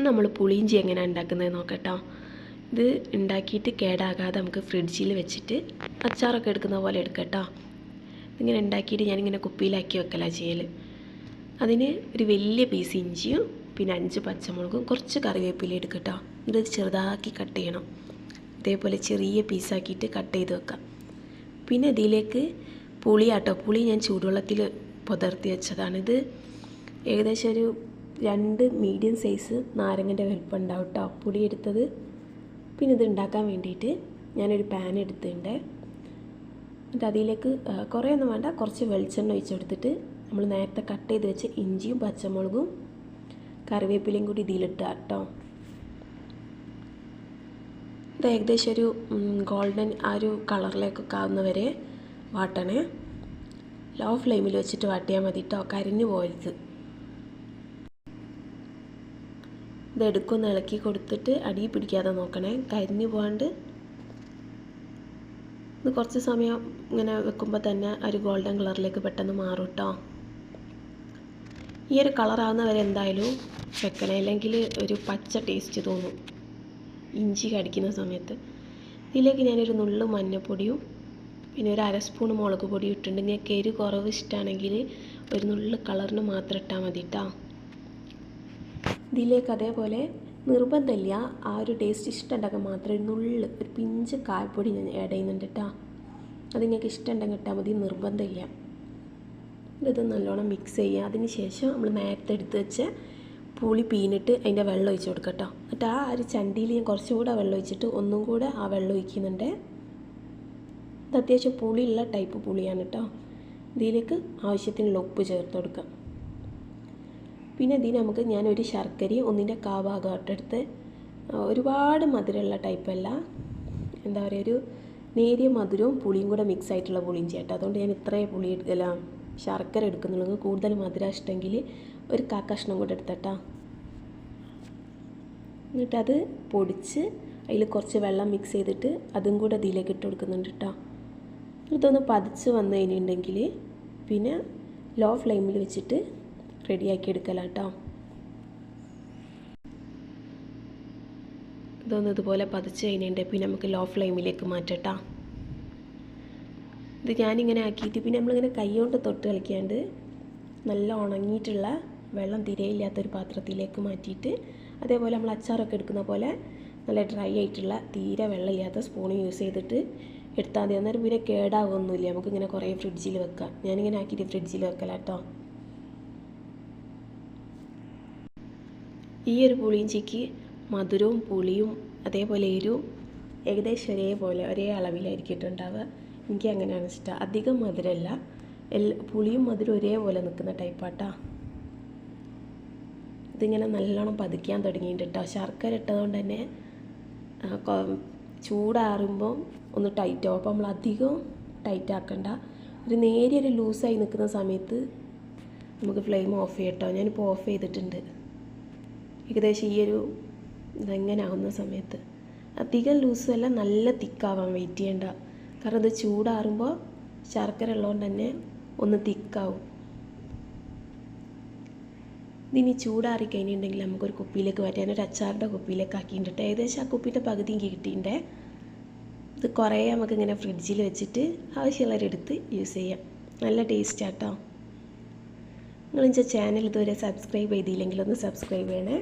നമ്മൾ പുളിയിഞ്ചി എങ്ങനെയാണ് ഉണ്ടാക്കുന്നത് നോക്കട്ടോ. ഇത് ഉണ്ടാക്കിയിട്ട് കേടാകാതെ നമുക്ക് ഫ്രിഡ്ജിൽ വെച്ചിട്ട് അച്ചാറൊക്കെ എടുക്കുന്ന പോലെ എടുക്കട്ടോ. ഇതിങ്ങനെ ഉണ്ടാക്കിയിട്ട് ഞാനിങ്ങനെ കുപ്പിയിലാക്കി വെക്കലാണ് ചെയ്യൽ. അതിന് ഒരു വലിയ പീസ് ഇഞ്ചിയും പിന്നെ 5 പച്ചമുളകും കുറച്ച് കറിവേപ്പില എടുക്കട്ടോ. ഇത് ചെറുതാക്കി കട്ട് ചെയ്യണം. ഇതേപോലെ ചെറിയ പീസാക്കിയിട്ട് കട്ട് ചെയ്ത് വെക്കാം. പിന്നെ ഇതിലേക്ക് പുളി ഞാൻ ചൂടുവെള്ളത്തിൽ പുതിർത്തി വെച്ചതാണിത്. ഏകദേശം ഒരു 2 മീഡിയം സൈസ് നാരങ്ങൻ്റെ വലിപ്പം ഉണ്ടാവും കേട്ടോ പുളി എടുത്തത്. പിന്നെ ഇത് ഉണ്ടാക്കാൻ വേണ്ടിയിട്ട് ഞാനൊരു പാൻ എടുത്തിട്ടുണ്ട്. എന്നിട്ട് അതിലേക്ക് കുറേ ഒന്നും വേണ്ട, കുറച്ച് വെളിച്ചെണ്ണ ഒഴിച്ചെടുത്തിട്ട് നമ്മൾ നേരത്തെ കട്ട് ചെയ്ത് വെച്ച ഇഞ്ചിയും പച്ചമുളകും കറിവേപ്പിലയും കൂടി ഇതിലിട്ട് കേട്ടോ. ഇത് ഏകദേശം ഒരു ഗോൾഡൻ ആ ഒരു കളറിലേക്കൊക്കെ ആവുന്നവരെ വാട്ടണേ. ലോ ഫ്ലെയിമിൽ വെച്ചിട്ട് വാട്ടിയാൽ മതി കേട്ടോ, കരിഞ്ഞു പോകരുത്. ഇതെടുക്കൊന്ന് ഇളക്കി കൊടുത്തിട്ട് അടി പിടിക്കാതെ നോക്കണേ, കരിഞ്ഞു പോകാണ്ട്. ഇത് കുറച്ച് സമയം ഇങ്ങനെ വെക്കുമ്പോൾ തന്നെ ഒരു ഗോൾഡൻ കളറിലേക്ക് പെട്ടെന്ന് മാറും കേട്ടോ. ഈ ഒരു കളറാവുന്നവരെ എന്തായാലും വെക്കണേ, അല്ലെങ്കിൽ ഒരു പച്ച ടേസ്റ്റ് തോന്നും ഇഞ്ചി കടിക്കുന്ന സമയത്ത്. ഇതിലേക്ക് ഞാനൊരു നുള്ളു മഞ്ഞൾപ്പൊടിയും പിന്നെ ഒരു 1/2 സ്പൂൺ മുളക് പൊടിയും ഇട്ടിട്ടുണ്ട്. നിങ്ങൾക്ക് എരിവ് കുറവ് ഇഷ്ടമാണെങ്കിൽ ഒരു നുള്ളു കളറിന് മാത്രം ഇട്ടാൽ മതി കേട്ടോ. ഇതിലേക്ക് അതേപോലെ നിർബന്ധമില്ല, ആ ഒരു ടേസ്റ്റ് ഇഷ്ടമുണ്ടെങ്കിൽ മാത്രം ഒരു പിഞ്ച് കായപ്പൊടി ഞാൻ ആഡ് ചെയ്യുന്നുണ്ട് കേട്ടോ. അത് നിങ്ങൾക്ക് ഇഷ്ടമുണ്ടെങ്കിൽ ഇട്ടാൽ മതി, നിർബന്ധമില്ല. ഇത് നല്ലോണം മിക്സ് ചെയ്യുക. അതിന് ശേഷം നമ്മൾ നേരത്തെ എടുത്ത് വെച്ച പുളി പീനിട്ട് അതിൻ്റെ വെള്ളം ഒഴിച്ച് കൊടുക്കുക കേട്ടോ. എന്നിട്ട് ആ ഒരു ചണ്ടിയിൽ ഞാൻ കുറച്ചുകൂടെ വെള്ളം ഒഴിച്ചിട്ട് ഒന്നും കൂടെ ആ വെള്ളം ഒഴിക്കുന്നുണ്ട്. ഇത് അത്യാവശ്യം പുളിയുള്ള ടൈപ്പ് പുളിയാണ് കേട്ടോ. ഇതിലേക്ക് ആവശ്യത്തിനുള്ള ഉപ്പ് ചേർത്ത് കൊടുക്കാം. പിന്നെ ഇതിന് നമുക്ക് ഞാനൊരു ശർക്കരയും 1/4 ഭാഗമായിട്ടെടുത്ത്, ഒരുപാട് മധുരമുള്ള ടൈപ്പല്ല, എന്താ പറയുക, ഒരു നേരിയ മധുരവും പുളിയും കൂടെ മിക്സ് ആയിട്ടുള്ള പുളിയിഞ്ചി കേട്ടോ. അതുകൊണ്ട് ഞാൻ ഇത്രയും പുളി എടുക്കല ശർക്കര എടുക്കുന്നുള്ളൂ. കൂടുതൽ മധുരം ഇഷ്ടമെങ്കിൽ ഒരു കഷ്ണം കൂടെ എടുത്തട്ടാ. എന്നിട്ടത് പൊടിച്ച് അതിൽ കുറച്ച് വെള്ളം മിക്സ് ചെയ്തിട്ട് അതും കൂടെ ഇതിലേക്ക് ഇട്ട് കൊടുക്കുന്നുണ്ട് കേട്ടോ. ഇതൊന്ന് പതിച്ച് വന്നു കഴിഞ്ഞിട്ടുണ്ടെങ്കിൽ പിന്നെ ലോ ഫ്ലെയിമിൽ വെച്ചിട്ട് റെഡിയാക്കി എടുക്കലാണ് കേട്ടോ. ഇതൊന്ന് ഇതുപോലെ പതിച്ച് കഴിഞ്ഞിട്ടുണ്ടെങ്കിൽ പിന്നെ നമുക്ക് ലോ ഫ്ലെയിമിലേക്ക് മാറ്റട്ടോ. ഇത് ഞാനിങ്ങനെ ആക്കിയിട്ട് പിന്നെ നമ്മളിങ്ങനെ കൈ കൊണ്ട് തൊട്ട് കളിക്കാണ്ട് നല്ല ഉണങ്ങിയിട്ടുള്ള വെള്ളം തിരയില്ലാത്തൊരു പാത്രത്തിലേക്ക് മാറ്റിയിട്ട്, അതേപോലെ നമ്മൾ അച്ചാറൊക്കെ എടുക്കുന്ന പോലെ നല്ല ഡ്രൈ ആയിട്ടുള്ള തീരെ വെള്ളമില്ലാത്ത സ്പൂൺ യൂസ് ചെയ്തിട്ട് എടുത്താൽ മതി. അന്നേരം പിന്നെ കേടാവുമൊന്നുമില്ല, നമുക്കിങ്ങനെ കുറേ ഫ്രിഡ്ജിൽ വെക്കാം. ഞാനിങ്ങനെ ആക്കിയിട്ട് ഫ്രിഡ്ജിൽ വെക്കലാം കേട്ടോ. ഈ ഒരു പുളിയിഞ്ചിക്ക് മധുരവും പുളിയും അതേപോലെ എരിവും ഏകദേശം ഒരേ അളവിലായിരിക്കും ഉണ്ടാവുക. എനിക്ക് അങ്ങനെയാണ് ഇഷ്ടം. അധികം മധുരമല്ല, പുളിയും മധുരം ഒരേപോലെ നിൽക്കുന്ന ടൈപ്പാട്ടോ. ഇതിങ്ങനെ നല്ലോണം പതിക്കാൻ തുടങ്ങിയിട്ടുണ്ട് കേട്ടോ. ശർക്കര ഇട്ടതുകൊണ്ട് തന്നെ ചൂടാറുമ്പോൾ ഒന്ന് ടൈറ്റ് ആവും. അപ്പോൾ നമ്മൾ അധികം ടൈറ്റ് ആക്കണ്ട. ഒരു നേരിയൊരു ലൂസായി നിൽക്കുന്ന സമയത്ത് നമുക്ക് ഫ്ലെയിം ഓഫ് ചെയ്യാം കേട്ടോ. ഞാനിപ്പോൾ ഓഫ് ചെയ്തിട്ടുണ്ട്. ഏകദേശം ഈ ഒരു ഇതെങ്ങനെ ആവുന്ന സമയത്ത് അധികം ലൂസുമല്ല, നല്ല തിക്കാവാൻ വെയിറ്റ് ചെയ്യേണ്ട. കാരണം ഇത് ചൂടാറുമ്പോൾ ശർക്കര ഉള്ളതുകൊണ്ട് തന്നെ ഒന്ന് തിക്കാവും. ഇതിനി ചൂടാറി കഴിഞ്ഞിട്ടുണ്ടെങ്കിൽ നമുക്കൊരു കുപ്പിയിലേക്ക് മാറ്റാൻ, ഒരു അച്ചാറിൻ്റെ കുപ്പിയിലേക്ക് ആക്കിയിട്ടുണ്ട്. ഏകദേശം ആ കുപ്പീൻ്റെ പകുതി എനിക്ക് കിട്ടിയിട്ടുണ്ട്. ഇത് കുറേ നമുക്കിങ്ങനെ ഫ്രിഡ്ജിൽ വെച്ചിട്ട് ആവശ്യമുള്ളവരെടുത്ത് യൂസ് ചെയ്യാം. നല്ല ടേസ്റ്റാട്ടോ. നിങ്ങൾ എൻ്റെ ചാനൽ ഇതുവരെ സബ്സ്ക്രൈബ് ചെയ്തില്ലെങ്കിൽ ഒന്ന് സബ്സ്ക്രൈബ് ചെയ്യണേ.